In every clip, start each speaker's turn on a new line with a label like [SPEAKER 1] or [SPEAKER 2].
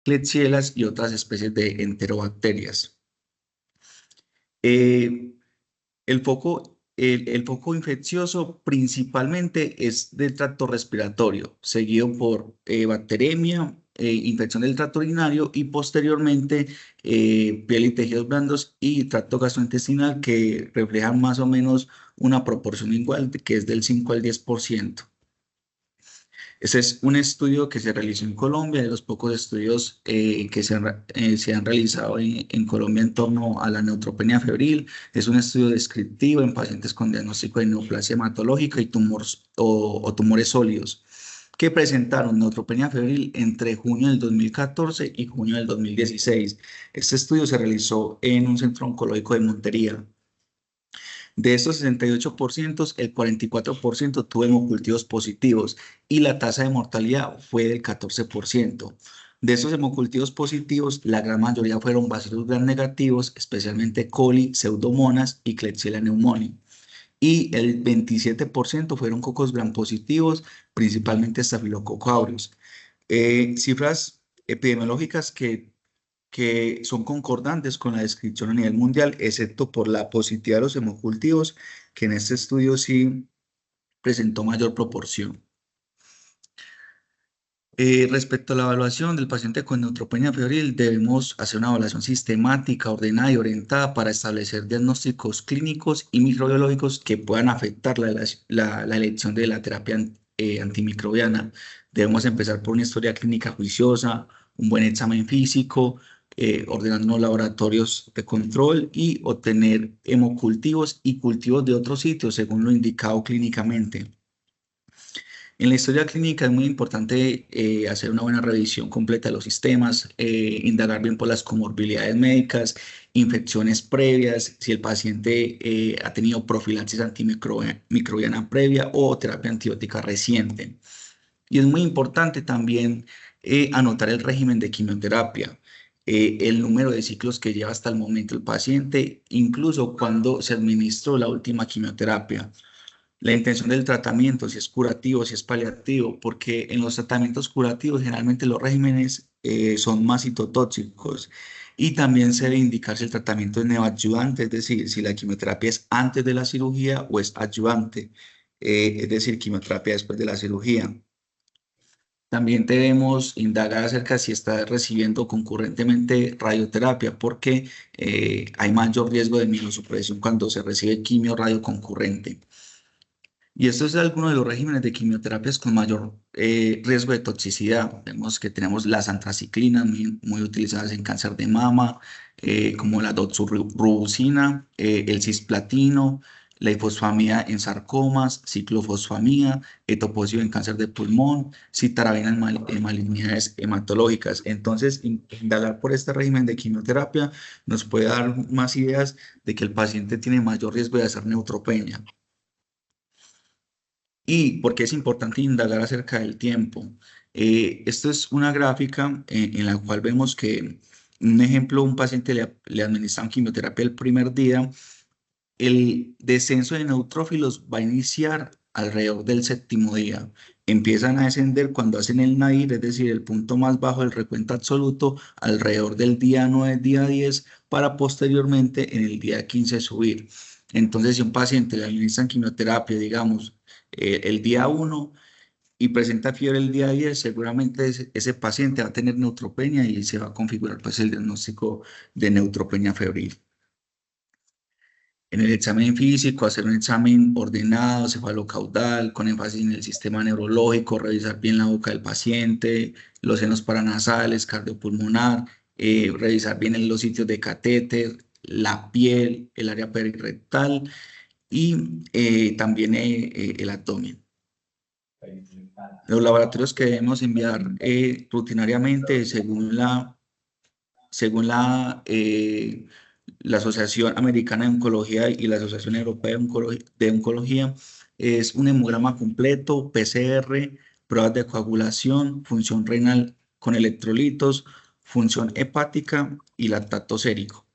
[SPEAKER 1] Klebsiellas y otras especies de enterobacterias. Eh, el foco infeccioso principalmente es del tracto respiratorio, seguido por bacteremia, infección del tracto urinario y posteriormente piel y tejidos blandos y tracto gastrointestinal que reflejan más o menos una proporción igual, que es del 5 al 10%. Ese es un estudio que se realizó en Colombia, de los pocos estudios que se han realizado en Colombia en torno a la neutropenia febril. Es un estudio descriptivo en pacientes con diagnóstico de neoplasia hematológica y o tumores sólidos que presentaron neutropenia febril entre junio del 2014 y junio del 2016. Este estudio se realizó en un centro oncológico de Montería. De estos 68%, el 44% tuvo hemocultivos positivos y la tasa de mortalidad fue del 14%. De esos hemocultivos positivos, la gran mayoría fueron bacilos gram negativos, especialmente coli, pseudomonas y Klebsiella pneumoniae. Y el 27% fueron cocos gram positivos, principalmente Staphylococcus aureus. Cifras epidemiológicas que son concordantes con la descripción a nivel mundial, excepto por la positividad de los hemocultivos, que en este estudio sí presentó mayor proporción. Respecto a la evaluación del paciente con neutropenia febril, debemos hacer una evaluación sistemática, ordenada y orientada para establecer diagnósticos clínicos y microbiológicos que puedan afectar la elección de la terapia antimicrobiana. Debemos empezar por una historia clínica juiciosa, un buen examen físico, ordenando laboratorios de control y obtener hemocultivos y cultivos de otros sitios según lo indicado clínicamente. En la historia clínica es muy importante hacer una buena revisión completa de los sistemas, indagar bien por las comorbilidades médicas, infecciones previas, si el paciente ha tenido profilaxis antimicrobiana previa o terapia antibiótica reciente. Y es muy importante también anotar el régimen de quimioterapia, el número de ciclos que lleva hasta el momento el paciente, incluso cuando se administró la última quimioterapia. La intención del tratamiento, si es curativo, si es paliativo, porque en los tratamientos curativos generalmente los regímenes son más citotóxicos y también se debe indicar si el tratamiento es neoadyuvante, es decir, si la quimioterapia es antes de la cirugía o es adyuvante, es decir, quimioterapia después de la cirugía. También debemos indagar acerca de si está recibiendo concurrentemente radioterapia, porque hay mayor riesgo de inmunosupresión cuando se recibe quimio radio concurrente. Y esto es alguno de los regímenes de quimioterapias con mayor riesgo de toxicidad. Vemos que tenemos las antraciclinas muy utilizadas en cáncer de mama, como la doxorubicina, el cisplatino, la ifosfamida en sarcomas, ciclofosfamida, etoposio en cáncer de pulmón, citarabina en malignidades hematológicas. Entonces, indagar por este régimen de quimioterapia nos puede dar más ideas de que el paciente tiene mayor riesgo de hacer neutropenia. ¿Y por qué es importante indagar acerca del tiempo? Esto es una gráfica en la cual vemos que, un ejemplo, un paciente le administran quimioterapia el primer día, el descenso de neutrófilos va a iniciar alrededor del séptimo día. Empiezan a descender cuando hacen el NAIR, es decir, el punto más bajo del recuento absoluto, alrededor del día 9, día 10, para posteriormente en el día 15 subir. Entonces, si a un paciente le administran quimioterapia, digamos, el día 1 y presenta fiebre el día 10, seguramente ese paciente va a tener neutropenia y se va a configurar pues el diagnóstico de neutropenia febril. En el examen físico, hacer un examen ordenado, cefalocaudal, con énfasis en el sistema neurológico, revisar bien la boca del paciente, los senos paranasales, cardiopulmonar, revisar bien los sitios de catéter, la piel, el área perirectal y también el abdomen. Los laboratorios que debemos enviar rutinariamente según la Asociación Americana de Oncología y la Asociación Europea de Oncología, es un hemograma completo, PCR, pruebas de coagulación, función renal con electrolitos, función hepática y lactato sérico.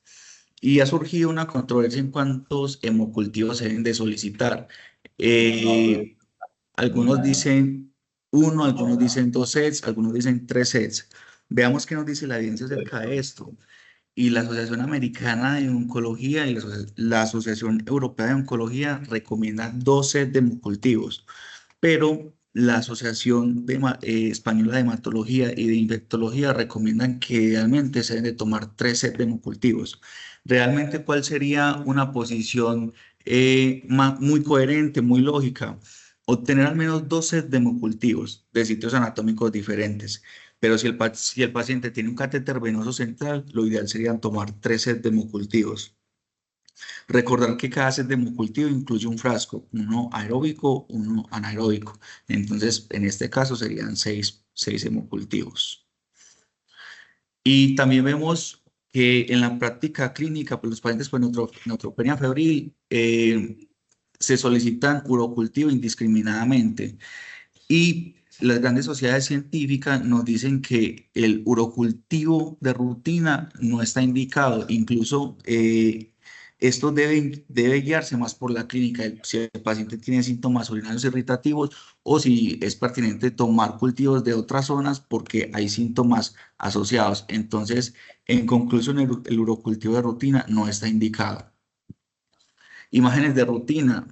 [SPEAKER 1] Y ha surgido una controversia en cuántos hemocultivos se deben de solicitar. Algunos dicen uno, algunos dicen dos sets, algunos dicen tres sets. Veamos qué nos dice la evidencia acerca de esto. Y la Asociación Americana de Oncología y la Asociación Europea de Oncología recomiendan dos sets de hemocultivos, pero la Asociación Española de Hematología y de Infectología recomiendan que idealmente se deben de tomar tres sets de hemocultivos. Realmente, ¿cuál sería una posición muy coherente, muy lógica? Obtener al menos dos sets de hemocultivos de sitios anatómicos diferentes. Pero si el paciente tiene un catéter venoso central, lo ideal sería tomar tres sets de hemocultivos. Recordar que cada set de hemocultivo incluye un frasco, uno aeróbico, uno anaeróbico. Entonces, en este caso serían seis hemocultivos. Y también vemos que en la práctica clínica, pues los pacientes con neutropenia febril se solicitan urocultivo indiscriminadamente. Y las grandes sociedades científicas nos dicen que el urocultivo de rutina no está indicado. Incluso esto debe guiarse más por la clínica, si el paciente tiene síntomas urinarios irritativos o si es pertinente tomar cultivos de otras zonas porque hay síntomas asociados. Entonces, en conclusión, el urocultivo de rutina no está indicado. Imágenes de rutina.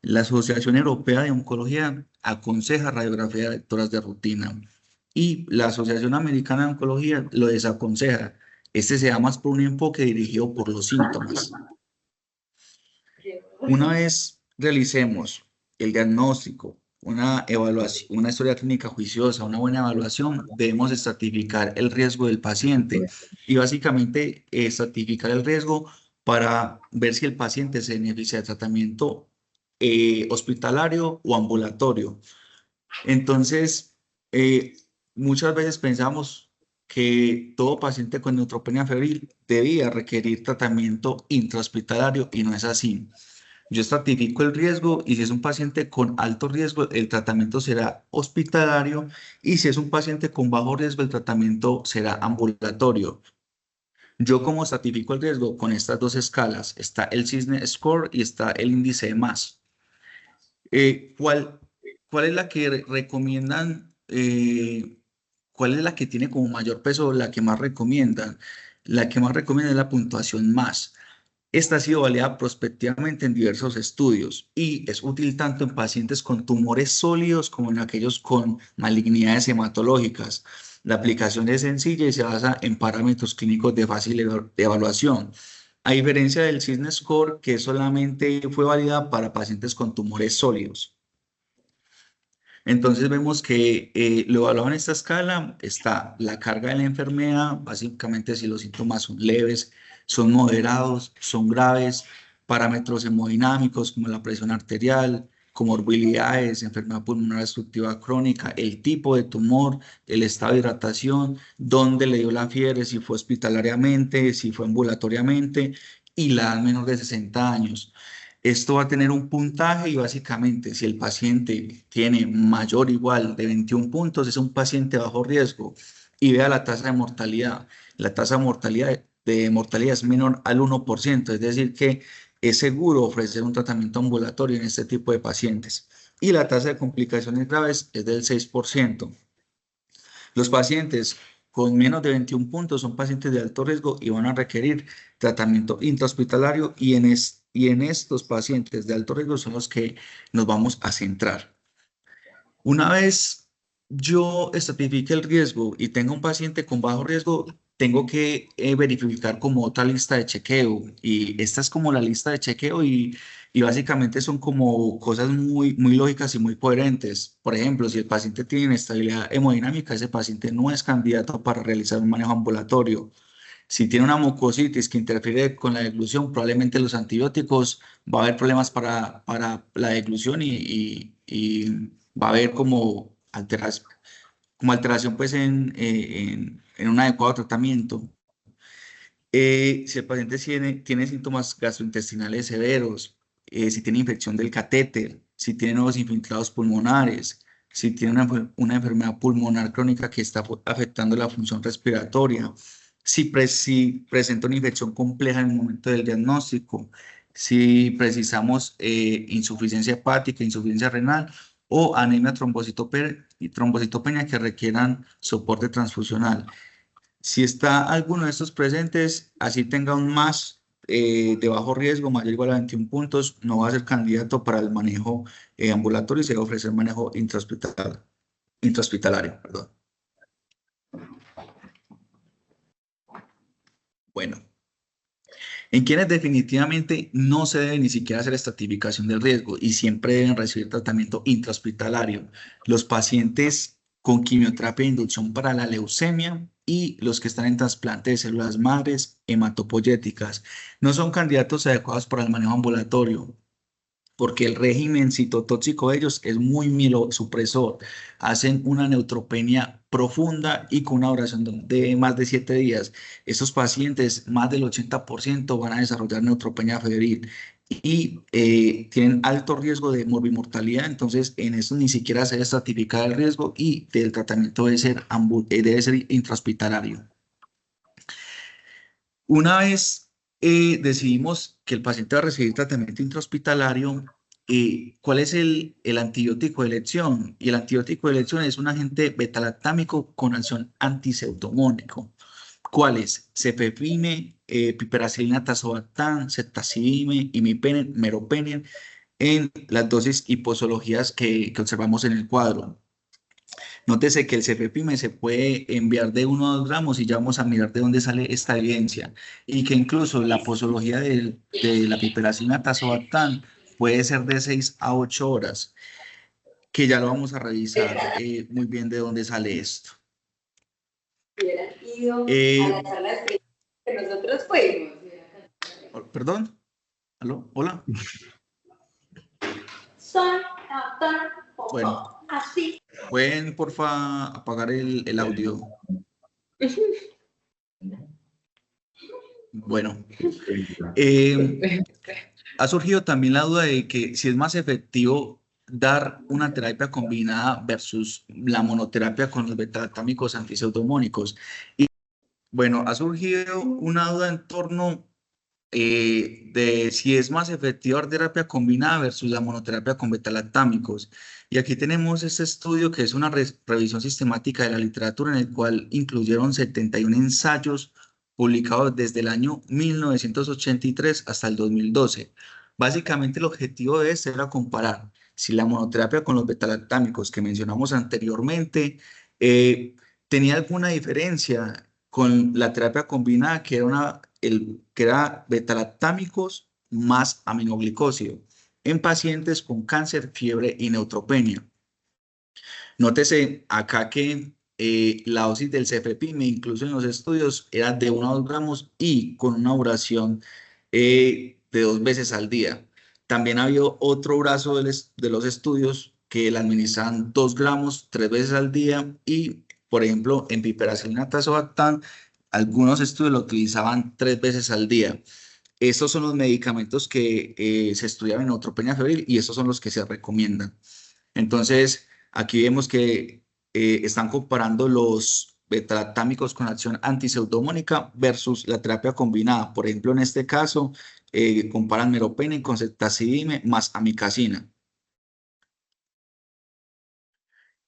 [SPEAKER 1] La Asociación Europea de Oncología aconseja radiografía de vectoras de rutina y la Asociación Americana de Oncología lo desaconseja. Este se da más por un enfoque dirigido por los síntomas. Una vez realicemos el diagnóstico, una evaluación, una historia clínica juiciosa, una buena evaluación, debemos estratificar el riesgo del paciente y básicamente estratificar el riesgo para ver si el paciente se beneficia de tratamiento hospitalario o ambulatorio. Entonces, muchas veces pensamos que todo paciente con neutropenia febril debía requerir tratamiento intrahospitalario y no es así. Yo estratifico el riesgo y si es un paciente con alto riesgo, el tratamiento será hospitalario y si es un paciente con bajo riesgo, el tratamiento será ambulatorio. Yo como estratifico el riesgo con estas dos escalas, está el Cisne Score y está el índice de más. ¿Cuál, cuál es la que recomiendan? ¿Cuál es la que tiene como mayor peso, la que más recomiendan? La que más recomiendan es la puntuación más. Esta ha sido validada prospectivamente en diversos estudios y es útil tanto en pacientes con tumores sólidos como en aquellos con malignidades hematológicas. La aplicación es sencilla y se basa en parámetros clínicos de fácil evaluación. A diferencia del Cisne Score, que solamente fue válida para pacientes con tumores sólidos. Entonces vemos que lo evaluado en esta escala está la carga de la enfermedad, básicamente si los síntomas son leves, son moderados, son graves, parámetros hemodinámicos como la presión arterial, comorbilidades, enfermedad pulmonar obstructiva crónica, el tipo de tumor, el estado de hidratación, dónde le dio la fiebre, si fue hospitalariamente, si fue ambulatoriamente y la edad menor de 60 años. Esto va a tener un puntaje y básicamente si el paciente tiene mayor o igual de 21 puntos, es un paciente bajo riesgo y vea la tasa de mortalidad. La tasa de mortalidad es menor al 1%, es decir, que es seguro ofrecer un tratamiento ambulatorio en este tipo de pacientes. Y la tasa de complicaciones graves es del 6%. Los pacientes con menos de 21 puntos son pacientes de alto riesgo y van a requerir tratamiento intrahospitalario y en estos pacientes de alto riesgo son los que nos vamos a centrar. Una vez yo estratifique el riesgo y tenga un paciente con bajo riesgo, tengo que verificar como otra lista de chequeo y esta es como la lista de chequeo y básicamente son como cosas muy lógicas y muy coherentes. Por ejemplo, si el paciente tiene inestabilidad hemodinámica, ese paciente no es candidato para realizar un manejo ambulatorio. Si tiene una mucositis que interfiere con la deglución, probablemente los antibióticos va a haber problemas para la deglución y va a haber como alteración pues en un adecuado tratamiento. Si el paciente tiene síntomas gastrointestinales severos, si tiene infección del catéter, si tiene nuevos infiltrados pulmonares, si tiene una enfermedad pulmonar crónica que está afectando la función respiratoria, si presenta una infección compleja en el momento del diagnóstico, si precisamos insuficiencia hepática, insuficiencia renal o anemia trombocitopenia que requieran soporte transfusional. Si está alguno de estos presentes, así tenga un más de bajo riesgo, mayor o igual a 21 puntos, no va a ser candidato para el manejo ambulatorio y se va a ofrecer manejo intrahospitalario, perdón. Bueno, en quienes definitivamente no se debe ni siquiera hacer estratificación del riesgo y siempre deben recibir tratamiento intrahospitalario, los pacientes con quimioterapia de inducción para la leucemia y los que están en trasplante de células madres hematopoyéticas. No son candidatos adecuados para el manejo ambulatorio porque el régimen citotóxico de ellos es muy mielosupresor. Hacen una neutropenia profunda y con una duración de más de 7 días. Estos pacientes, más del 80% van a desarrollar neutropenia febril y tienen alto riesgo de morbimortalidad, entonces en eso ni siquiera se debe estratificar el riesgo y el tratamiento debe ser intrahospitalario. Una vez decidimos que el paciente va a recibir tratamiento intrahospitalario, ¿cuál es el antibiótico de elección? Y el antibiótico de elección es un agente betalactámico con acción antiseutomónico. ¿Cuáles? Cefepime, piperacilina, tazobactam, ceftazidime, imipenem, meropenem, en las dosis y posologías que observamos en el cuadro. Nótese que el cefepime se puede enviar de 1 a 2 gramos y ya vamos a mirar de dónde sale esta evidencia. Y que incluso la posología de la piperacina tazobactam puede ser de 6 a 8 horas, que ya lo vamos a revisar muy bien de dónde sale esto.
[SPEAKER 2] Hubieran ido a la charla de que nosotros fuimos.
[SPEAKER 1] ¿Perdón? ¿Aló? ¿Hola? Bueno,
[SPEAKER 2] así.
[SPEAKER 1] ¿pueden porfa apagar el audio? Bueno, ha surgido también la duda de que si es más efectivo dar una terapia combinada versus la monoterapia con los beta-lactámicos antiseudomónicos. Y bueno, ha surgido una duda en torno de si es más efectiva la terapia combinada versus la monoterapia con beta-lactámicos. Y aquí tenemos este estudio que es una revisión sistemática de la literatura en el cual incluyeron 71 ensayos publicados desde el año 1983 hasta el 2012. Básicamente el objetivo de este era comparar si la monoterapia con los beta-lactámicos que mencionamos anteriormente tenía alguna diferencia con la terapia combinada, que era beta-lactámicos más aminoglicosio en pacientes con cáncer, fiebre y neutropenia. Nótese acá que la dosis del cefepime, incluso en los estudios, era de 1 a 2 gramos y con una duración de 2 veces al día. También había otro brazo de los estudios que la administraban 2 gramos 3 veces al día y, por ejemplo, en piperacilina tazobactam, algunos estudios lo utilizaban 3 veces al día. Estos son los medicamentos que se estudian en neutropenia febril y estos son los que se recomiendan. Entonces, aquí vemos que están comparando los beta-lactámicos con acción antiseudomónica versus la terapia combinada. Por ejemplo, en este caso, comparan meropenem con ceftazidime más amikacina.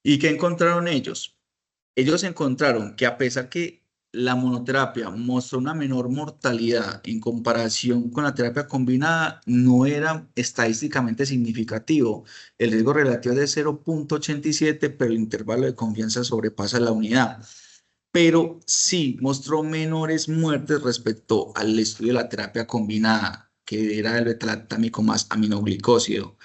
[SPEAKER 1] ¿Y qué encontraron ellos? Ellos encontraron que a pesar que la monoterapia mostró una menor mortalidad en comparación con la terapia combinada, no era estadísticamente significativo. El riesgo relativo es de 0,87, pero el intervalo de confianza sobrepasa la unidad. Pero sí mostró menores muertes respecto al estudio de la terapia combinada, que era el beta-lactámico más aminoglicósido.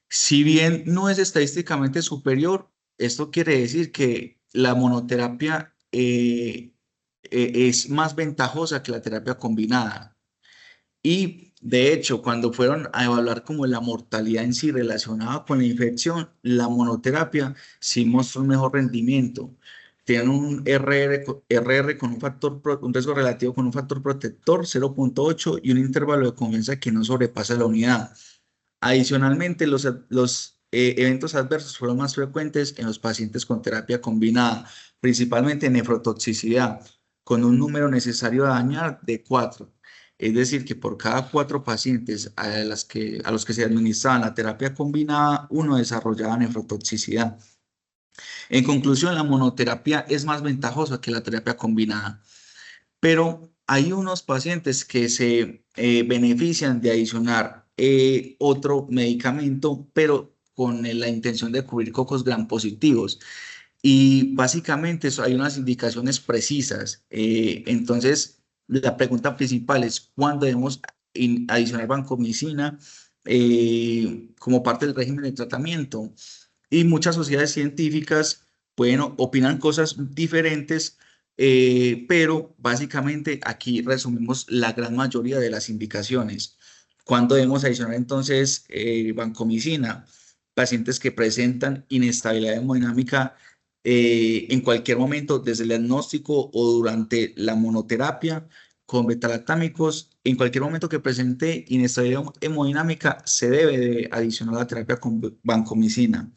[SPEAKER 1] Si bien no es estadísticamente superior, esto quiere decir que la monoterapia es más ventajosa que la terapia combinada. Y de hecho, cuando fueron a evaluar como la mortalidad en sí relacionada con la infección, la monoterapia sí mostró un mejor rendimiento. Tienen un RR con un riesgo relativo con un factor protector 0,8 y un intervalo de confianza que no sobrepasa la unidad. Adicionalmente, los eventos adversos fueron más frecuentes en los pacientes con terapia combinada, principalmente nefrotoxicidad, con un número necesario a dañar de 4. Es decir, que por cada 4 pacientes a los que se administraba la terapia combinada, uno desarrollaba nefrotoxicidad. En conclusión, la monoterapia es más ventajosa que la terapia combinada, pero hay unos pacientes que se benefician de adicionar otro medicamento, pero con la intención de cubrir cocos gram positivos. Y básicamente hay unas indicaciones precisas. Entonces, la pregunta principal es cuándo debemos adicionar vancomicina como parte del régimen de tratamiento. Y muchas sociedades científicas opinan cosas diferentes, pero básicamente aquí resumimos la gran mayoría de las indicaciones. ¿Cuándo debemos adicionar entonces vancomicina? Pacientes que presentan inestabilidad hemodinámica en cualquier momento, desde el diagnóstico o durante la monoterapia con betalactámicos, en cualquier momento que presente inestabilidad hemodinámica, se debe de adicionar la terapia con vancomicina.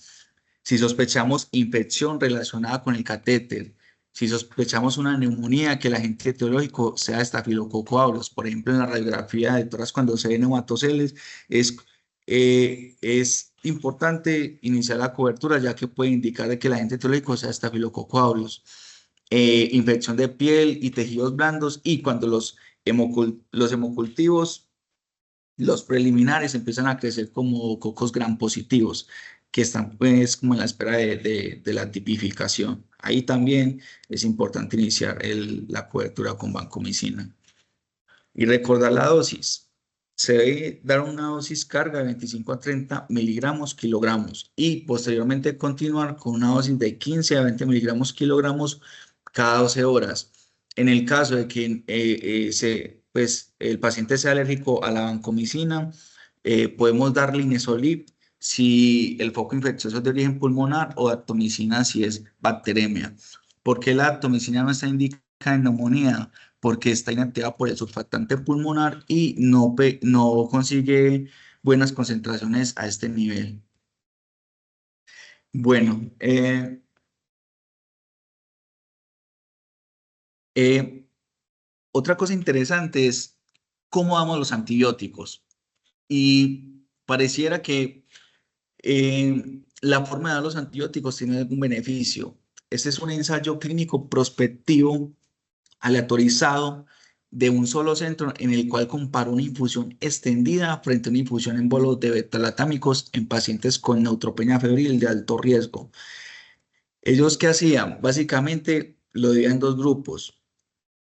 [SPEAKER 1] Si sospechamos infección relacionada con el catéter, si sospechamos una neumonía, que el agente etiológico sea estafilococo aureus, por ejemplo, en la radiografía de toras cuando se ven hematoceles, es importante iniciar la cobertura, ya que puede indicar de que el agente etiológico sea estafilococo aureus. Infección de piel y tejidos blandos, y cuando los hemocultivos, los preliminares, empiezan a crecer como cocos gram positivos, que están pues como en la espera de la tipificación. Ahí también es importante iniciar la cobertura con vancomicina. Y recordar la dosis. Se debe dar una dosis carga de 25 a 30 miligramos kilogramos y posteriormente continuar con una dosis de 15 a 20 miligramos kilogramos cada 12 horas. En el caso de que pues, el paciente sea alérgico a la vancomicina, podemos darle Linezolid si el foco infeccioso es de origen pulmonar, o daptomicina si es bacteremia. ¿Por qué la daptomicina no está indicada en neumonía? Porque está inactivada por el surfactante pulmonar y no consigue buenas concentraciones a este nivel. Bueno, otra cosa interesante es cómo damos los antibióticos. Y pareciera que la forma de dar los antibióticos tiene algún beneficio. Este es un ensayo clínico prospectivo aleatorizado de un solo centro, en el cual comparó una infusión extendida frente a una infusión en bolos de betalatámicos en pacientes con neutropenia febril de alto riesgo. ¿Ellos qué hacían? Básicamente lo dividían en dos grupos.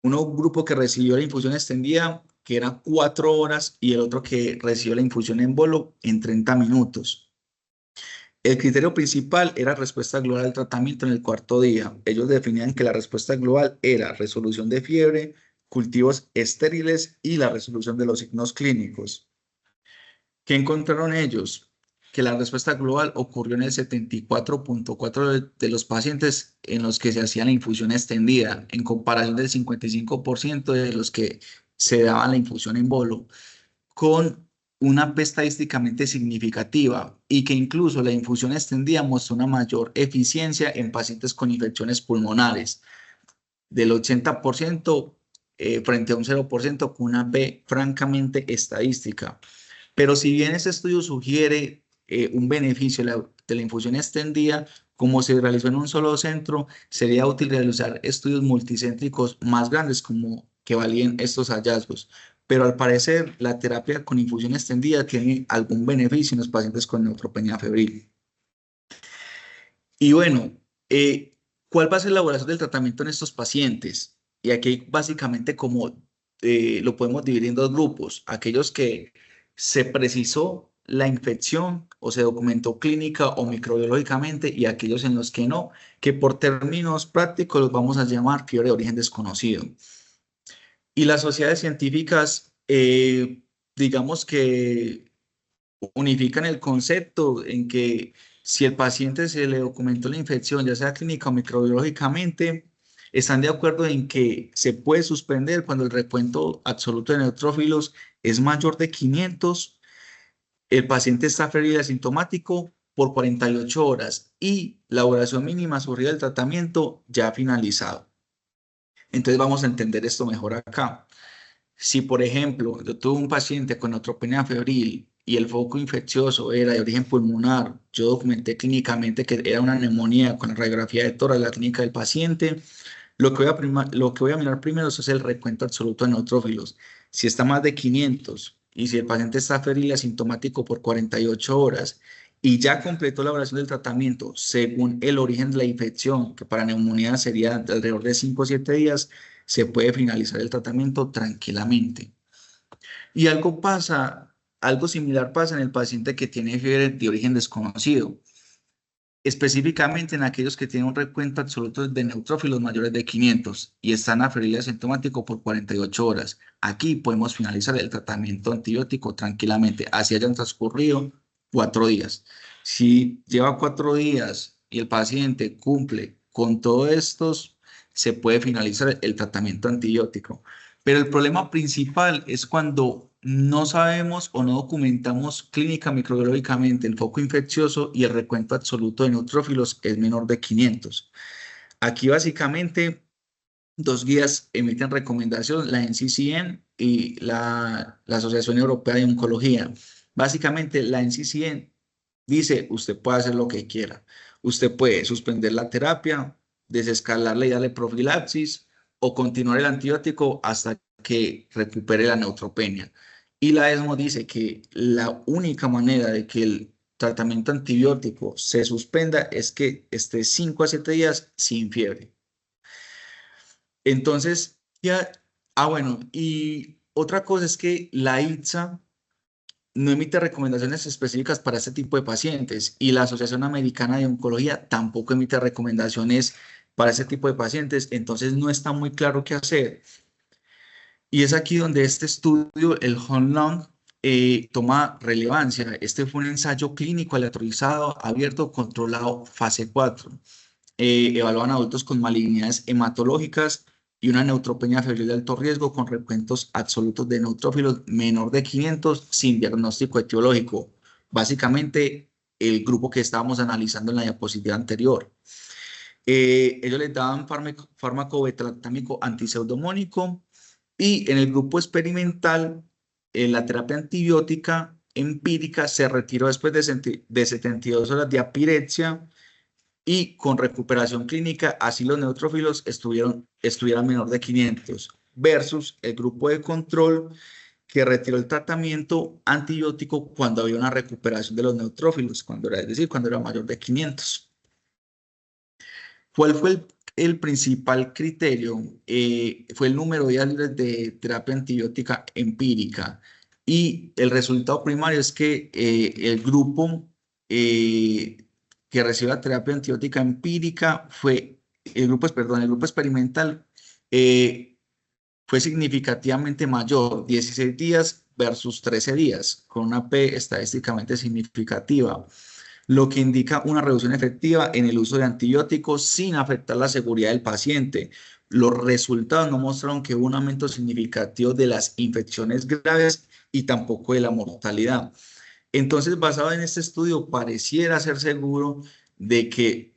[SPEAKER 1] Un grupo que recibió la infusión extendida, que eran 4 horas, y el otro que recibió la infusión en bolo en 30 minutos. El criterio principal era respuesta global al tratamiento en el cuarto día. Ellos definían que la respuesta global era resolución de fiebre, cultivos estériles y la resolución de los signos clínicos. ¿Qué encontraron ellos? Que la respuesta global ocurrió en el 74.4% de los pacientes en los que se hacía la infusión extendida, en comparación del 55% de los que se daban la infusión en bolo, con una P estadísticamente significativa, y que incluso la infusión extendida mostró una mayor eficiencia en pacientes con infecciones pulmonares, del 80% frente a un 0% con una P francamente estadística. Pero si bien este estudio sugiere un beneficio de la infusión extendida, como se realizó en un solo centro, sería útil realizar estudios multicéntricos más grandes como que validen estos hallazgos. Pero al parecer, la terapia con infusión extendida tiene algún beneficio en los pacientes con neutropenia febril. Y bueno, ¿cuál va a ser la evaluación del tratamiento en estos pacientes? Y aquí básicamente como lo podemos dividir en dos grupos: aquellos que se precisó la infección o se documentó clínica o microbiológicamente, y aquellos en los que no, que por términos prácticos los vamos a llamar fiebre de origen desconocido. Y las sociedades científicas, digamos que unifican el concepto en que si el paciente se le documentó la infección, ya sea clínica o microbiológicamente, están de acuerdo en que se puede suspender cuando el recuento absoluto de neutrófilos es mayor de 500, el paciente está febril asintomático por 48 horas y la duración mínima surgida del tratamiento ya ha finalizado. Entonces vamos a entender esto mejor acá. Si, por ejemplo, yo tuve un paciente con neutropenia febril y el foco infeccioso era de origen pulmonar, yo documenté clínicamente que era una neumonía con la radiografía de tórax, la clínica del paciente. Lo que voy a mirar primero es el recuento absoluto de neutrófilos. Si está más de 500 y si el paciente está febril asintomático por 48 horas y ya completó la evaluación del tratamiento según el origen de la infección, que para neumonía sería de alrededor de 5 o 7 días, se puede finalizar el tratamiento tranquilamente. Y algo similar pasa en el paciente que tiene fiebre de origen desconocido, específicamente en aquellos que tienen un recuento absoluto de neutrófilos mayores de 500 y están a febril asintomático por 48 horas. Aquí podemos finalizar el tratamiento antibiótico tranquilamente, así hayan transcurrido 4 días. Si lleva 4 días y el paciente cumple con todos estos, se puede finalizar el tratamiento antibiótico. Pero el problema principal es cuando no sabemos o no documentamos clínica microbiológicamente el foco infeccioso y el recuento absoluto de neutrófilos es menor de 500. Aquí básicamente dos guías emiten recomendación, la NCCN y la Asociación Europea de Oncología. Básicamente la NCCN dice, usted puede hacer lo que quiera. Usted puede suspender la terapia, desescalarla y darle profilaxis o continuar el antibiótico hasta que recupere la neutropenia. Y la ESMO dice que la única manera de que el tratamiento antibiótico se suspenda es que esté 5 a 7 días sin fiebre. Entonces, bueno, y otra cosa es que la ITSA no emite recomendaciones específicas para este tipo de pacientes y la Asociación Americana de Oncología tampoco emite recomendaciones para este tipo de pacientes, entonces no está muy claro qué hacer. Y es aquí donde este estudio, el HONLONG, toma relevancia. Este fue un ensayo clínico aleatorizado, abierto, controlado, fase 4. Evalúan adultos con malignidades hematológicas y una neutropenia febril de alto riesgo con recuentos absolutos de neutrófilos menor de 500 sin diagnóstico etiológico. Básicamente, el grupo que estábamos analizando en la diapositiva anterior. Ellos les daban fármaco betalantámico antipseudomónico y en el grupo experimental, la terapia antibiótica empírica se retiró después de 72 horas de apirexia y con recuperación clínica, así los neutrófilos estuvieran menor de 500, versus el grupo de control que retiró el tratamiento antibiótico cuando había una recuperación de los neutrófilos, es decir, cuando era mayor de 500. ¿Cuál fue el principal criterio? Fue el número de días libres de terapia antibiótica empírica. Y el resultado primario es que el grupo que recibió la terapia antibiótica empírica el grupo experimental fue significativamente mayor, 16 días versus 13 días, con una P estadísticamente significativa, lo que indica una reducción efectiva en el uso de antibióticos sin afectar la seguridad del paciente. Los resultados no mostraron que hubo un aumento significativo de las infecciones graves y tampoco de la mortalidad. Entonces, basado en este estudio, pareciera ser seguro de que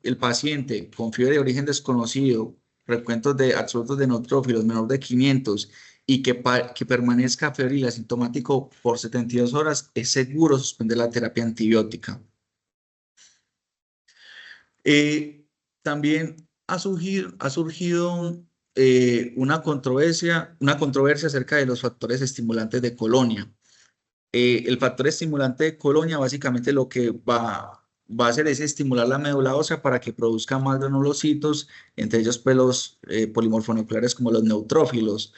[SPEAKER 1] el paciente con fiebre de origen desconocido, recuentos absolutos de neutrófilos menor de 500 y que permanezca febril asintomático por 72 horas, es seguro suspender la terapia antibiótica. También ha surgido una controversia acerca de los factores estimulantes de colonia. El factor estimulante de colonia básicamente lo que va a hacer es estimular la médula ósea para que produzca más granulocitos, entre ellos los polimorfonucleares como los neutrófilos.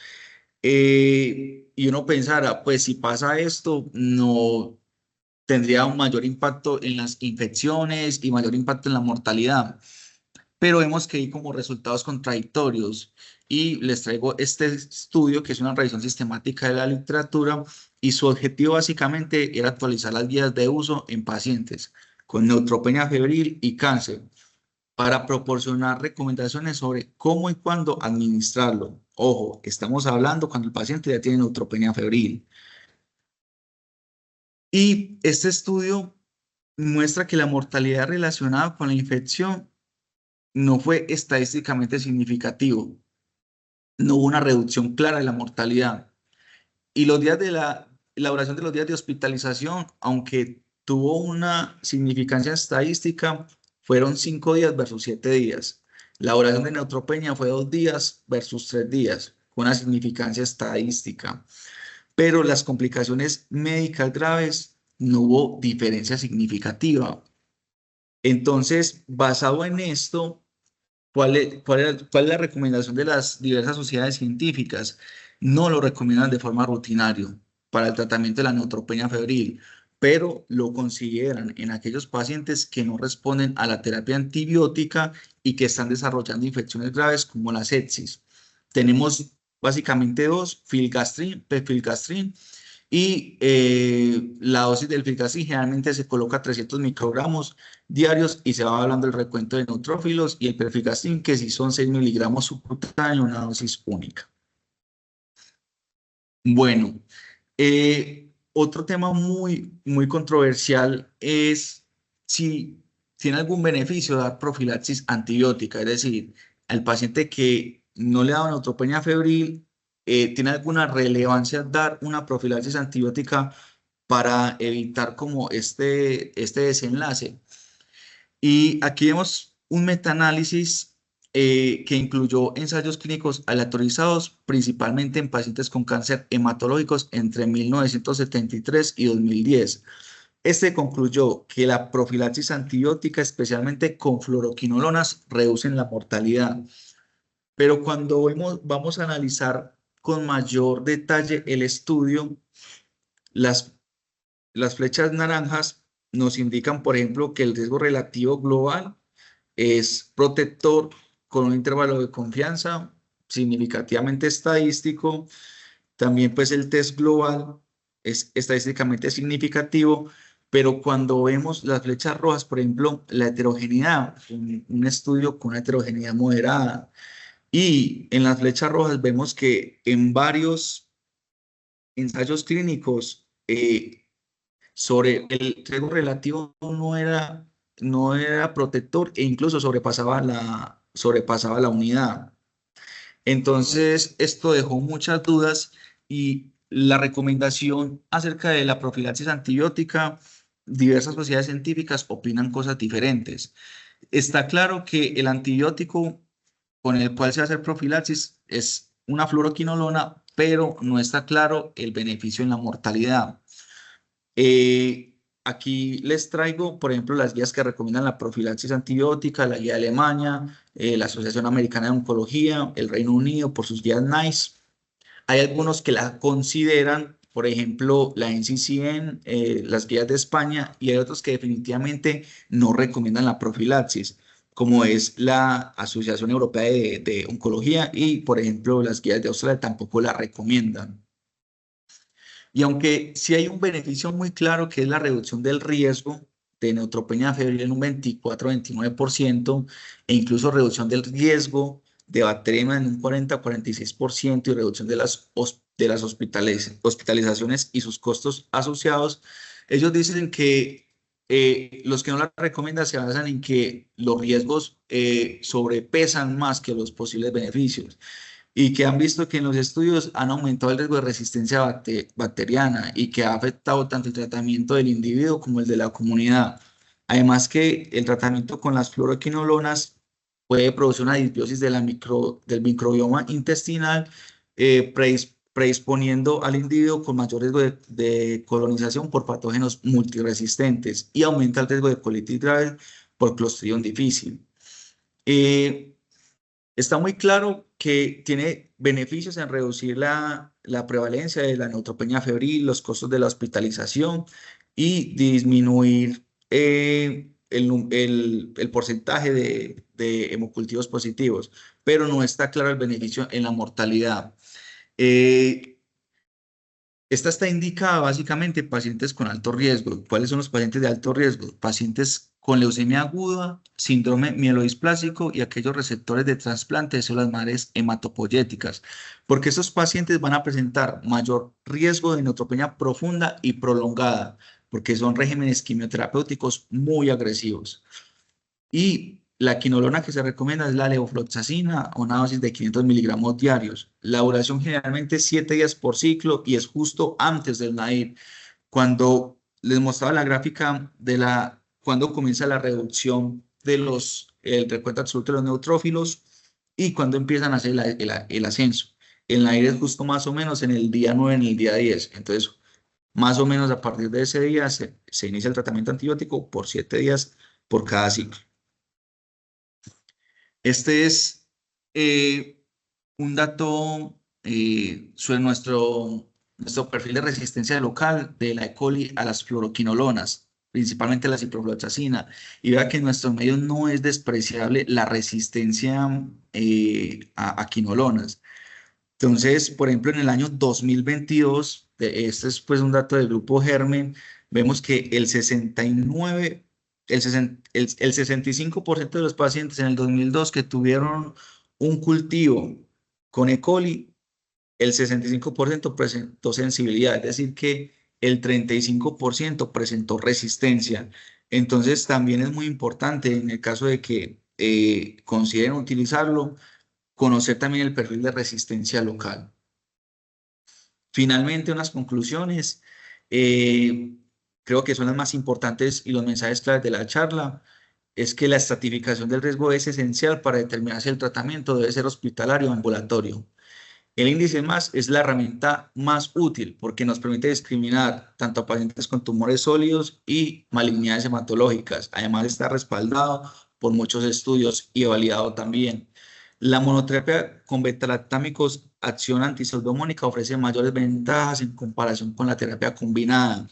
[SPEAKER 1] Y uno pensara, pues si pasa esto, no tendría un mayor impacto en las infecciones y mayor impacto en la mortalidad. Pero vemos que hay como resultados contradictorios y les traigo este estudio que es una revisión sistemática de la literatura y su objetivo básicamente era actualizar las guías de uso en pacientes con neutropenia febril y cáncer para proporcionar recomendaciones sobre cómo y cuándo administrarlo. Ojo, estamos hablando cuando el paciente ya tiene neutropenia febril. Y este estudio muestra que la mortalidad relacionada con la infección no fue estadísticamente significativo. No hubo una reducción clara de la mortalidad. Y los días la duración de los días de hospitalización, aunque tuvo una significancia estadística, fueron 5 días versus 7 días. La duración de neutropenia fue 2 días versus 3 días, con una significancia estadística. Pero las complicaciones médicas graves no hubo diferencia significativa. Entonces, basado en esto, ¿cuál es la recomendación de las diversas sociedades científicas? No lo recomiendan de forma rutinaria para el tratamiento de la neutropenia febril, pero lo consideran en aquellos pacientes que no responden a la terapia antibiótica y que están desarrollando infecciones graves como la sepsis. Tenemos básicamente dos, filgastrin, pefilgastrin, y la dosis del filgastrin generalmente se coloca 300 microgramos diarios y se va hablando del recuento de neutrófilos, y el perfilgastrin, que si son 6 miligramos subcutáneos, una dosis única. Bueno, otro tema muy controversial es si tiene algún beneficio dar profilaxis antibiótica, es decir, al paciente que no le ha dado neutropenia febril, ¿tiene alguna relevancia dar una profilaxis antibiótica para evitar como este desenlace? Y aquí vemos un metaanálisis que incluyó ensayos clínicos aleatorizados, principalmente en pacientes con cáncer hematológicos entre 1973 y 2010. Este concluyó que la profilaxis antibiótica, especialmente con fluoroquinolonas, reducen la mortalidad. Pero cuando vamos a analizar con mayor detalle el estudio, las las flechas naranjas nos indican, por ejemplo, que el riesgo relativo global es protector con un intervalo de confianza significativamente estadístico. También pues el test global es estadísticamente significativo, pero cuando vemos las flechas rojas, por ejemplo, la heterogeneidad, un estudio con una heterogeneidad moderada, y en las flechas rojas vemos que en varios ensayos clínicos, sobre el riesgo relativo no era protector, e incluso sobrepasaba la unidad. Entonces, esto dejó muchas dudas, y la recomendación acerca de la profilaxis antibiótica, diversas sociedades científicas opinan cosas diferentes. Está claro que el antibiótico con el cual se hace profilaxis es una fluoroquinolona, pero no está claro el beneficio en la mortalidad. Aquí les traigo, por ejemplo, las guías que recomiendan la profilaxis antibiótica, la guía de Alemania, la Asociación Americana de Oncología, el Reino Unido por sus guías NICE. Hay algunos que la consideran, por ejemplo, la NCCN, las guías de España, y hay otros que definitivamente no recomiendan la profilaxis, como es la Asociación Europea de Oncología, y, por ejemplo, las guías de Australia tampoco la recomiendan. Y aunque sí hay un beneficio muy claro, que es la reducción del riesgo de neutropenia febril en un 24-29%, e incluso reducción del riesgo de bacteriemia en un 40-46%, y reducción de las hospitalizaciones y sus costos asociados, ellos dicen que los que no la recomiendan se basan en que los riesgos sobrepesan más que los posibles beneficios, y que han visto que en los estudios han aumentado el riesgo de resistencia bacteriana, y que ha afectado tanto el tratamiento del individuo como el de la comunidad. Además, que el tratamiento con las fluoroquinolonas puede producir una disbiosis del microbioma intestinal, predisponiendo al individuo con mayor riesgo de colonización por patógenos multiresistentes, y aumenta el riesgo de colitis grave por Clostridium difficile. Está muy claro que tiene beneficios en reducir la prevalencia de la neutropenia febril, los costos de la hospitalización, y disminuir el porcentaje de hemocultivos positivos, pero no está claro el beneficio en la mortalidad. Esta está indicada básicamente en pacientes con alto riesgo. ¿Cuáles son los pacientes de alto riesgo? Pacientes con leucemia aguda, síndrome mielodisplásico, y aquellos receptores de trasplante de células madres hematopoyéticas, porque estos pacientes van a presentar mayor riesgo de neutropenia profunda y prolongada, porque son regímenes quimioterapéuticos muy agresivos. Y La quinolona que se recomienda es la levofloxacina a una dosis de 500 miligramos diarios. La duración generalmente es 7 días por ciclo y es justo antes del NAIR. Cuando les mostraba la gráfica de cuando comienza la reducción de el recuento absoluto de los neutrófilos y cuando empiezan a hacer el ascenso. El NAIR es justo más o menos en el día 9, en el día 10. Entonces, más o menos a partir de ese día se inicia el tratamiento antibiótico por 7 días por cada ciclo. Este es un dato sobre nuestro perfil de resistencia local de la E. coli a las fluoroquinolonas, principalmente la ciprofloxacina. Y vea que en nuestro medio no es despreciable la resistencia a quinolonas. Entonces, por ejemplo, en el año 2022, este es pues un dato del grupo Germen, vemos que el 65% de los pacientes en el 2002 que tuvieron un cultivo con E. coli, el 65% presentó sensibilidad, es decir, que el 35% presentó resistencia. Entonces, también es muy importante en el caso de que consideren utilizarlo conocer también el perfil de resistencia local. Finalmente, unas conclusiones, eh, creo que son las más importantes y los mensajes claves de la charla, es que la estratificación del riesgo es esencial para determinar si el tratamiento debe ser hospitalario o ambulatorio. El índice MAS es la herramienta más útil porque nos permite discriminar tanto a pacientes con tumores sólidos y malignidades hematológicas. Además, está respaldado por muchos estudios y validado también. La monoterapia con beta-lactámicos acción antisaldómónica ofrece mayores ventajas en comparación con la terapia combinada.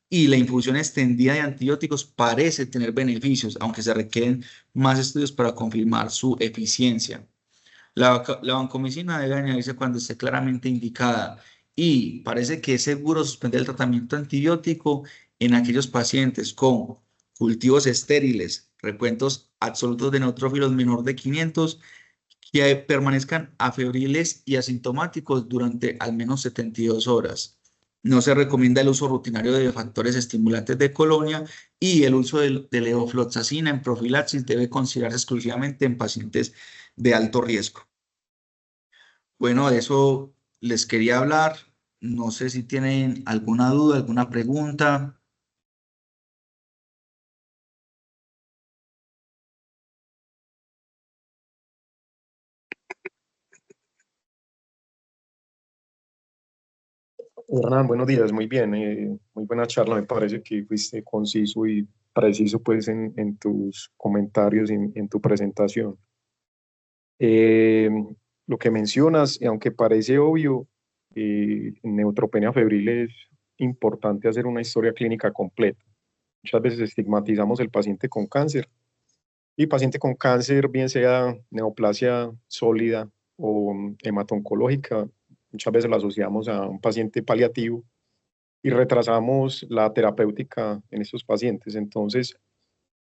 [SPEAKER 1] Y la infusión extendida de antibióticos parece tener beneficios, aunque se requieren más estudios para confirmar su eficiencia. La vancomicina debe añadirse cuando esté claramente indicada y parece que es seguro suspender el tratamiento antibiótico en aquellos pacientes con cultivos estériles, recuentos absolutos de neutrófilos menor de 500 que permanezcan afebriles y asintomáticos durante al menos 72 horas. No se recomienda el uso rutinario de factores estimulantes de colonia y el uso de levofloxacina en profilaxis debe considerarse exclusivamente en pacientes de alto riesgo. Bueno, de eso les quería hablar. No sé si tienen alguna duda, alguna pregunta.
[SPEAKER 3] Hernán, buenos días, muy bien, muy buena charla, me parece que fuiste conciso y preciso pues en tus comentarios y en tu presentación. Eh, lo que mencionas, y aunque parece obvio, en neutropenia febril es importante hacer una historia clínica completa. Muchas veces estigmatizamos el paciente con cáncer y paciente con cáncer, bien sea neoplasia sólida o hemato-oncológica, muchas veces lo asociamos a un paciente paliativo y retrasamos la terapéutica en estos pacientes. Entonces,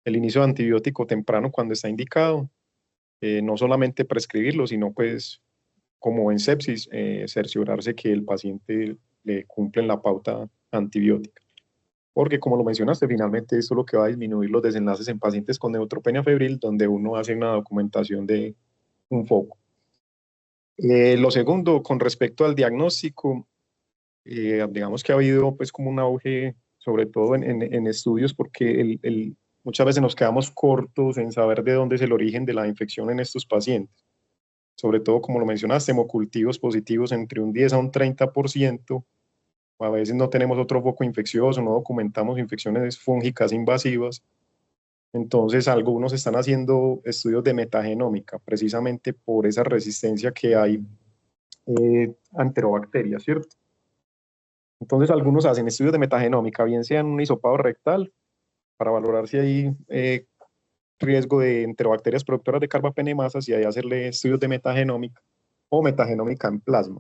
[SPEAKER 3] el inicio de antibiótico temprano cuando está indicado, no solamente prescribirlo, sino pues como en sepsis, cerciorarse que el paciente le cumple la pauta antibiótica. Porque como lo mencionaste, finalmente esto es lo que va a disminuir los desenlaces en pacientes con neutropenia febril, donde uno hace una documentación de un foco. Lo segundo, con respecto al diagnóstico, digamos que ha habido pues como un auge, sobre todo en estudios, porque muchas veces nos quedamos cortos en saber de dónde es el origen de la infección en estos pacientes. Sobre todo, como lo mencionaste, hemocultivos positivos entre un 10 a un 30%, a veces no tenemos otro foco infeccioso, no documentamos infecciones fúngicas invasivas. Entonces, algunos están haciendo estudios de metagenómica, precisamente por esa resistencia que hay a enterobacterias, ¿cierto? Entonces, algunos hacen estudios de metagenómica, bien sea en un hisopado rectal, para valorar si hay riesgo de enterobacterias productoras de carbapenemasas y ahí hacerle estudios de metagenómica o metagenómica en plasma.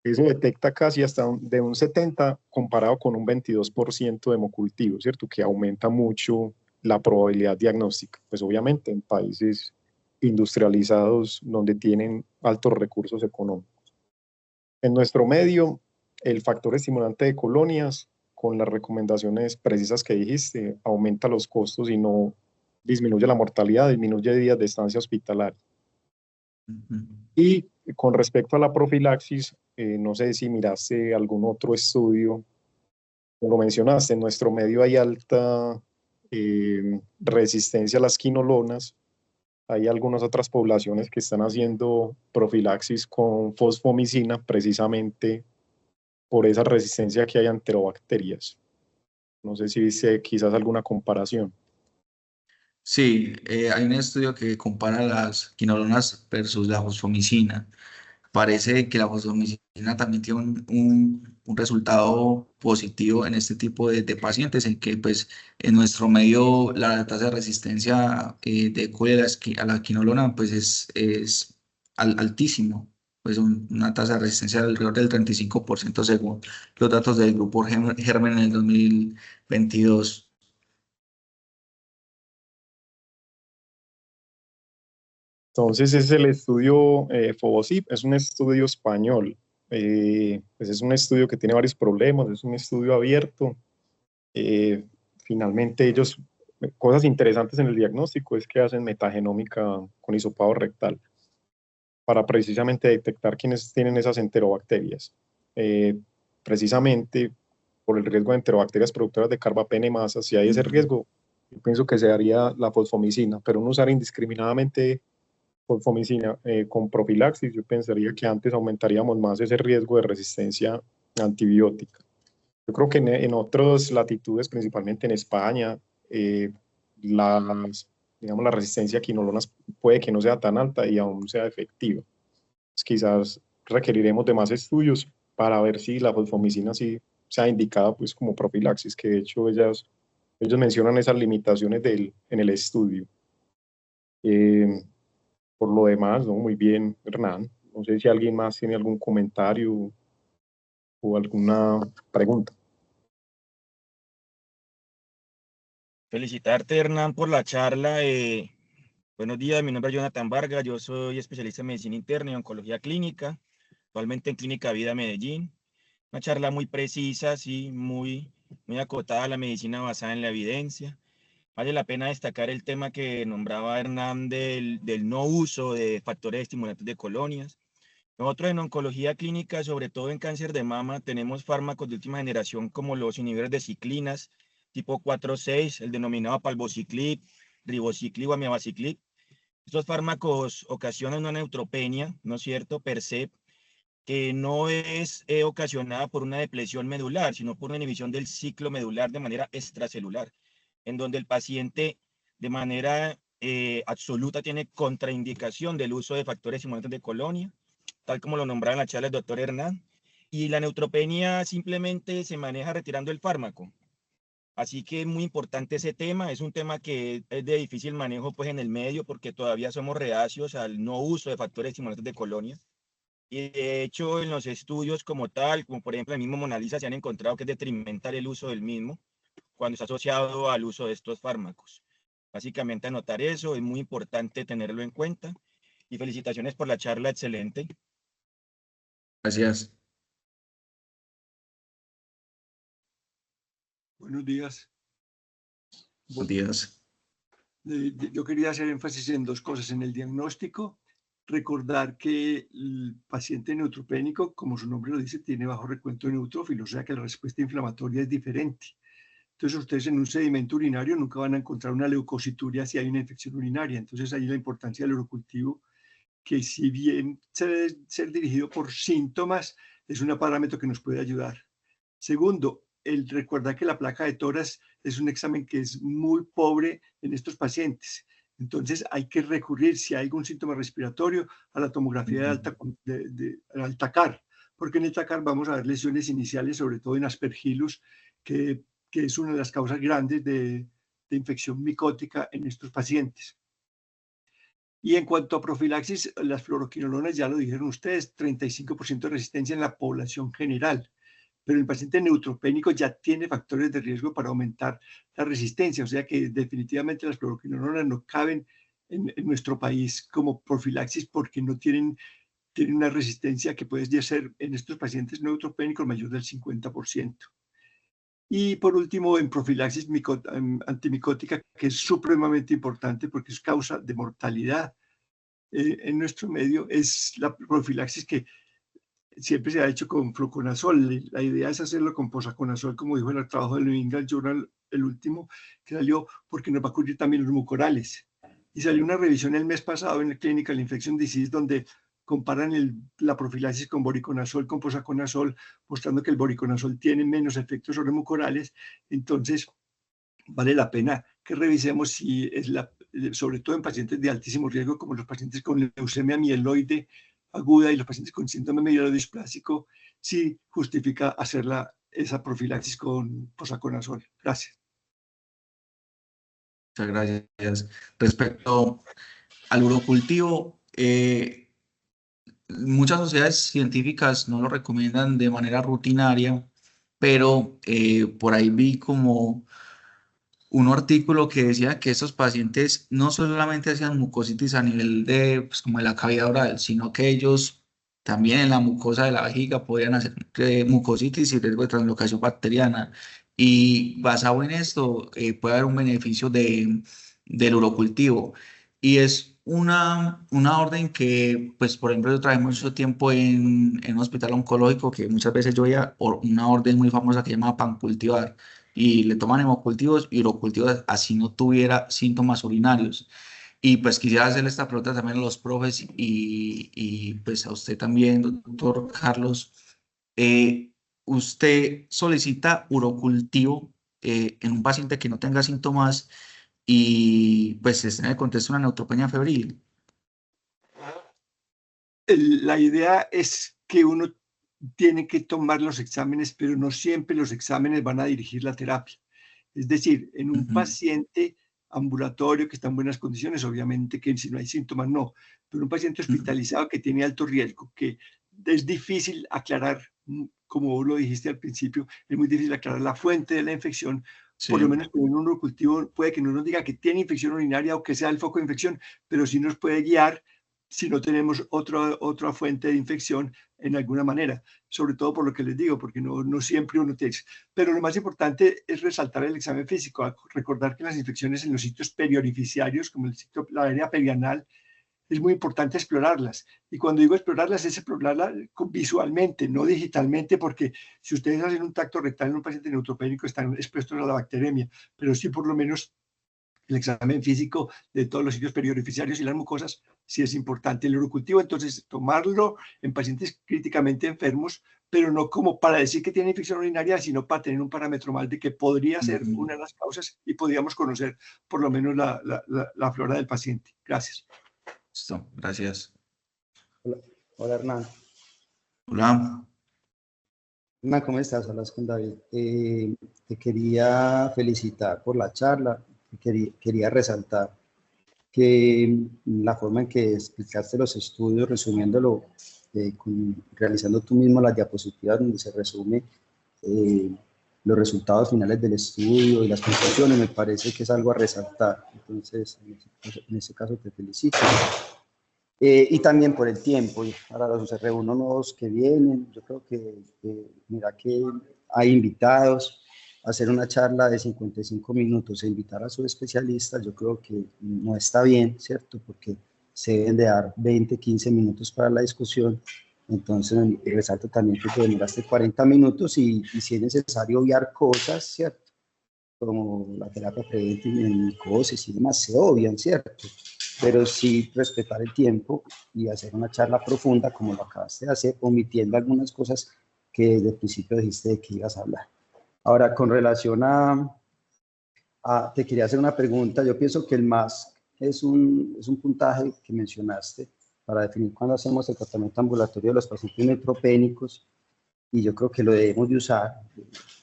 [SPEAKER 3] Eso detecta casi hasta de un 70 comparado con un 22% de hemocultivo, ¿cierto? Que aumenta mucho la probabilidad diagnóstica. Pues obviamente en países industrializados donde tienen altos recursos económicos. En nuestro medio, el factor estimulante de colonias, con las recomendaciones precisas que dijiste, aumenta los costos y no disminuye la mortalidad, disminuye días de estancia hospitalaria. Y con respecto a la profilaxis, no sé si miraste algún otro estudio. Como lo mencionaste, en nuestro medio hay alta resistencia a las quinolonas. Hay algunas otras poblaciones que están haciendo profilaxis con fosfomicina precisamente por esa resistencia que hay a enterobacterias. No sé si viste quizás alguna comparación.
[SPEAKER 1] Sí, hay un estudio que compara las quinolonas versus la fosfomicina. Parece que la fosfomicina también tiene un resultado positivo en este tipo de pacientes, en que pues en nuestro medio la tasa de resistencia de E. coli a a la quinolona pues es altísimo, pues una tasa de resistencia alrededor del 35% según los datos del grupo Germen en el 2022.
[SPEAKER 3] Entonces es el estudio FOBOSIP, es un estudio español. Pues es un estudio que tiene varios problemas, es un estudio abierto. Finalmente ellos, cosas interesantes en el diagnóstico es que hacen metagenómica con hisopado rectal para precisamente detectar quiénes tienen esas enterobacterias. Precisamente por el riesgo de enterobacterias productoras de carbapenemasa, si hay ese riesgo, yo pienso que se daría la fosfomicina, pero no usar indiscriminadamente fosfomicina con profilaxis, yo pensaría que antes aumentaríamos más ese riesgo de resistencia antibiótica. Yo creo que en otras latitudes, principalmente en España, digamos, la resistencia a quinolonas puede que no sea tan alta y aún sea efectiva. Pues quizás requeriremos de más estudios para ver si la fosfomicina sí sea indicada pues, como profilaxis, que de hecho ellos mencionan esas limitaciones en el estudio. Eh, por lo demás, ¿no? Muy bien, Hernán. No sé si alguien más tiene algún comentario o alguna pregunta.
[SPEAKER 4] Felicitarte, Hernán, por la charla. Buenos días, mi nombre es Jonathan Vargas, yo soy especialista en medicina interna y oncología clínica, actualmente en Clínica Vida Medellín. Una charla muy precisa, sí, muy acotada a la medicina basada en la evidencia. Vale la pena destacar el tema que nombraba Hernán del no uso de factores estimulantes de colonias. Nosotros en oncología clínica, sobre todo en cáncer de mama, tenemos fármacos de última generación como los inhibidores de ciclinas tipo 4-6, el denominado palbociclib, ribociclib o amivaciclib. Estos fármacos ocasionan una neutropenia, ¿no es cierto?, per se, que no es ocasionada por una depresión medular, sino por una inhibición del ciclo medular de manera extracelular, en donde el paciente de manera absoluta tiene contraindicación del uso de factores estimulantes de colonia, tal como lo nombraba en la charla el doctor Hernán, y la neutropenia simplemente se maneja retirando el fármaco. Así que es muy importante ese tema, es un tema que es de difícil manejo pues en el medio porque todavía somos reacios al no uso de factores estimulantes de colonia. Y de hecho en los estudios como tal, como por ejemplo el mismo MONALISA, se han encontrado que es detrimental el uso del mismo cuando está asociado al uso de estos fármacos. Básicamente anotar eso, es muy importante tenerlo en cuenta. Y felicitaciones por la charla, excelente.
[SPEAKER 1] Gracias.
[SPEAKER 5] Buenos días.
[SPEAKER 1] Buenos días.
[SPEAKER 5] Yo quería hacer énfasis en dos cosas. En el diagnóstico, recordar que el paciente neutropénico, como su nombre lo dice, tiene bajo recuento de neutrófilos, o sea que la respuesta inflamatoria es diferente. Entonces, ustedes en un sedimento urinario nunca van a encontrar una leucocituria si hay una infección urinaria. Entonces, ahí la importancia del urocultivo, que si bien se debe ser dirigido por síntomas, es un parámetro que nos puede ayudar. Segundo, el recordar que la placa de tórax es un examen que es muy pobre en estos pacientes. Entonces hay que recurrir, si hay algún síntoma respiratorio, a la tomografía de alta CAR, porque en el TACAR vamos a ver lesiones iniciales, sobre todo en Aspergillus, que es una de las causas grandes de infección micótica en estos pacientes. Y en cuanto a profilaxis, las fluoroquinolonas, ya lo dijeron ustedes, 35% de resistencia en la población general. Pero el paciente neutropénico ya tiene factores de riesgo para aumentar la resistencia, o sea que definitivamente las fluoroquinolonas no caben en nuestro país como profilaxis porque no tienen una resistencia que puede ser en estos pacientes neutropénicos mayor del 50%. Y por último, en profilaxis antimicótica, que es supremamente importante porque es causa de mortalidad en nuestro medio, es la profilaxis que siempre se ha hecho con fluconazol. La idea es hacerlo con posaconazol, como dijo el trabajo del New England Journal, el último que salió, porque nos va a cubrir también los mucorales. Y salió una revisión el mes pasado en el Clinical Infection Disease donde comparan la profilaxis con voriconazol, con posaconazol, mostrando que el voriconazol tiene menos efectos sobre mucorales. Entonces, vale la pena que revisemos si es sobre todo en pacientes de altísimo riesgo, como los pacientes con leucemia mieloide aguda y los pacientes con síndrome mielodisplásico, si justifica hacer esa profilaxis con posaconazol. Gracias.
[SPEAKER 1] Muchas gracias. Respecto al urocultivo, muchas sociedades científicas no lo recomiendan de manera rutinaria, pero por ahí vi como un artículo que decía que estos pacientes no solamente hacían mucositis a nivel de, pues, como de la cavidad oral, sino que ellos también en la mucosa de la vejiga podían hacer mucositis y riesgo de translocación bacteriana. Y basado en esto, puede haber un beneficio del urocultivo. Y es una orden que, pues, por ejemplo, yo trabajé mucho tiempo en un hospital oncológico que muchas veces yo veía una orden muy famosa que se llama pancultivar y le toman hemocultivos y urocultivos así no tuviera síntomas urinarios. Y pues quisiera hacerle esta pregunta también a los profes y pues a usted también, doctor Carlos. Eh, ¿Usted solicita urocultivo en un paciente que no tenga síntomas y pues esté en el contexto de una neutropenia febril?
[SPEAKER 5] La idea es que uno tiene que tomar los exámenes, pero no siempre los exámenes van a dirigir la terapia. Es decir, en un paciente ambulatorio que está en buenas condiciones, obviamente que si no hay síntomas no, pero un paciente hospitalizado que tiene alto riesgo, que es difícil aclarar, como vos lo dijiste al principio, es muy difícil aclarar la fuente de la infección.
[SPEAKER 1] Sí.
[SPEAKER 5] Por lo menos con un urocultivo puede que no nos diga que tiene infección urinaria o que sea el foco de infección, pero sí nos puede guiar si no tenemos otra fuente de infección en alguna manera, sobre todo por lo que les digo, porque no siempre uno tiene. Pero lo más importante es resaltar el examen físico, recordar que las infecciones en los sitios periorificiarios, como la área perianal, es muy importante explorarlas. Y cuando digo explorarlas, es explorarlas visualmente, no digitalmente, porque si ustedes hacen un tacto rectal en un paciente neutropénico, están expuestos a la bacteremia, pero sí por lo menos el examen físico de todos los sitios periorificiarios y las mucosas sí es importante. El urocultivo, entonces, tomarlo en pacientes críticamente enfermos, pero no como para decir que tiene infección urinaria, sino para tener un parámetro más de que podría ser una de las causas y podríamos conocer por lo menos la flora del paciente. Gracias.
[SPEAKER 1] Listo, gracias.
[SPEAKER 6] Hola Hernán.
[SPEAKER 1] Hola.
[SPEAKER 6] Hernán, ¿cómo estás? Hablas con David. Te quería felicitar por la charla. Quería resaltar que la forma en que explicaste los estudios, resumiéndolo, realizando tú mismo las diapositivas donde se resume los resultados finales del estudio y las conclusiones, me parece que es algo a resaltar. Entonces, en ese caso te felicito. Y también por el tiempo, y para los R1 nuevos que vienen, yo creo que mira que hay invitados a hacer una charla de 55 minutos e invitar a sus especialistas, yo creo que no está bien, ¿cierto? Porque se deben de dar 20, 15 minutos para la discusión. Entonces, resalto también que te demoraste 40 minutos y si es necesario obviar cosas, ¿cierto? Como la terapia preventiva en micosis y demás, se obvian, ¿cierto? Pero sí respetar el tiempo y hacer una charla profunda como lo acabaste de hacer, omitiendo algunas cosas que desde el principio dijiste de que ibas a hablar. Ahora, con relación te quería hacer una pregunta. Yo pienso que el MASC es un puntaje que mencionaste para definir cuándo hacemos el tratamiento ambulatorio de los pacientes neutropénicos, y yo creo que lo debemos de usar.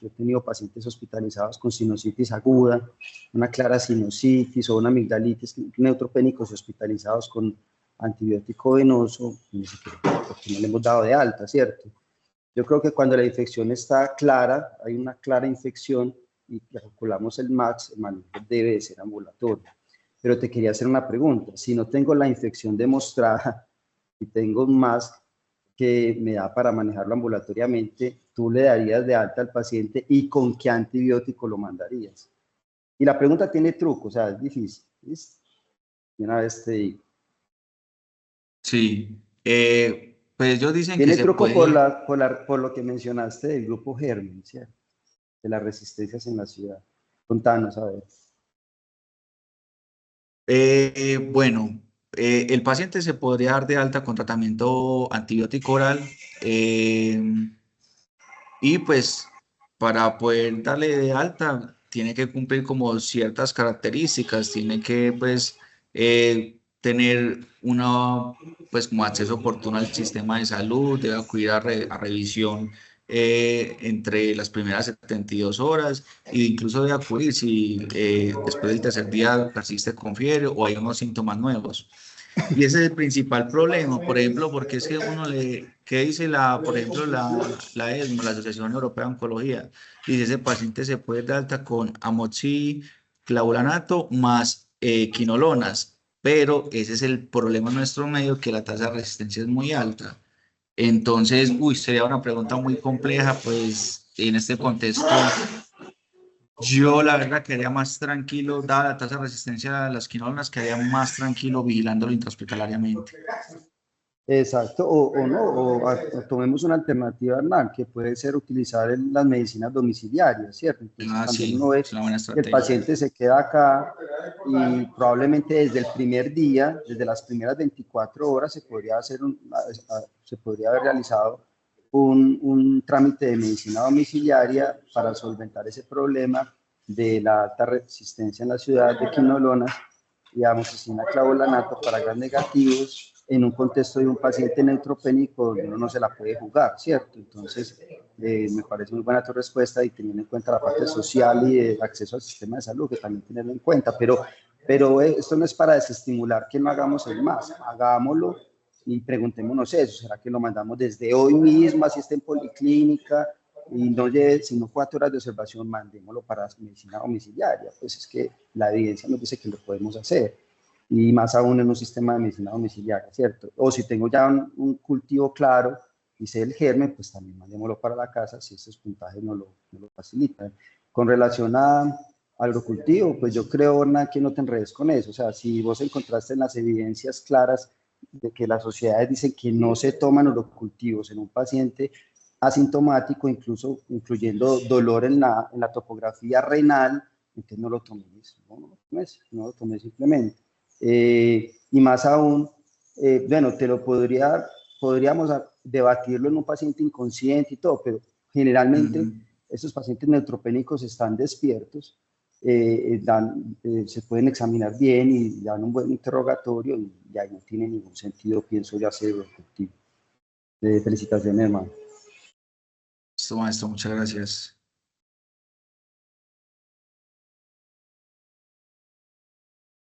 [SPEAKER 6] Yo he tenido pacientes hospitalizados con sinusitis aguda, una clara sinusitis o una amigdalitis, neutropénicos hospitalizados con antibiótico venoso, porque no le hemos dado de alta, ¿cierto? Yo creo que cuando la infección está clara, hay una clara infección y calculamos el MAX, el manejo debe de ser ambulatorio. Pero te quería hacer una pregunta. Si no tengo la infección demostrada y tengo un MAX que me da para manejarlo ambulatoriamente, tú le darías de alta al paciente y con qué antibiótico lo mandarías. Y la pregunta tiene truco, o sea, es difícil. ¿Listo? Y una vez te digo.
[SPEAKER 1] Sí, pues ellos dicen que
[SPEAKER 6] Tiene
[SPEAKER 1] se
[SPEAKER 6] truco
[SPEAKER 1] puede,
[SPEAKER 6] por lo que mencionaste del grupo Germen, ¿cierto? De las resistencias en la ciudad. Contanos, a ver.
[SPEAKER 1] bueno, el paciente se podría dar de alta con tratamiento antibiótico oral y pues para poder darle de alta tiene que cumplir como ciertas características, tiene que pues tener una pues como acceso oportuno al sistema de salud, debe acudir a revisión entre las primeras 72 horas e incluso debe acudir si después del tercer día persiste con fiebre o hay unos síntomas nuevos. Y ese es el principal problema, por ejemplo, porque es que uno le, ¿qué dice por ejemplo, la ESMO, la Asociación Europea de Oncología? Dice, ese paciente se puede dar alta con amoxiclavulanato más quinolonas, pero ese es el problema en nuestro medio, que la tasa de resistencia es muy alta. Entonces, uy, sería una pregunta muy compleja, pues, en este contexto. Yo la verdad quedaría más tranquilo, dada la tasa de resistencia a las quinolonas, quedaría más tranquilo vigilándolo intrahospitalariamente.
[SPEAKER 6] Exacto, o no, o tomemos una alternativa, Hernán, que puede ser utilizar las medicinas domiciliarias, ¿cierto? Entonces
[SPEAKER 1] Ah,
[SPEAKER 6] también
[SPEAKER 1] sí,
[SPEAKER 6] uno ve
[SPEAKER 1] es una buena
[SPEAKER 6] que el
[SPEAKER 1] estrategia.
[SPEAKER 6] paciente se queda acá y probablemente desde el primer día, desde las primeras 24 horas, se podría se podría haber realizado un trámite de medicina domiciliaria para solventar ese problema de la alta resistencia en la ciudad de quinolonas y amoxicilina clavolanato para gram negativos en un contexto de un paciente neutropénico donde uno no se la puede jugar, ¿cierto? Entonces, me parece muy buena tu respuesta y teniendo en cuenta la parte social y de acceso al sistema de salud, que también tenerlo en cuenta, pero esto no es para desestimular que no hagamos el más, hagámoslo y preguntémonos eso, ¿será que lo mandamos desde hoy mismo, así está en policlínica, y no lleve sino 4 horas de observación, mandémoslo para medicina domiciliaria? Pues es que la evidencia nos dice que lo podemos hacer, y más aún en un sistema de medicina domiciliaria, ¿cierto? O si tengo ya un cultivo claro y sé el germen, pues también mandémoslo para la casa si estos puntajes no lo facilitan. Con relación a agrocultivo, pues yo creo, Orna, que no te enredes con eso. O sea, si vos encontraste en las evidencias claras de que las sociedades dicen que no se toman agrocultivos en un paciente asintomático, incluso incluyendo dolor en la topografía renal, entonces no lo tomes, no lo tomes simplemente. Y más aún, bueno, podríamos debatirlo en un paciente inconsciente y todo, pero generalmente estos pacientes neutropénicos están despiertos, se pueden examinar bien y dan un buen interrogatorio y ya no tiene ningún sentido, pienso yo, hacer el cultivo. Felicitaciones, hermano.
[SPEAKER 1] Listo, maestro, muchas gracias.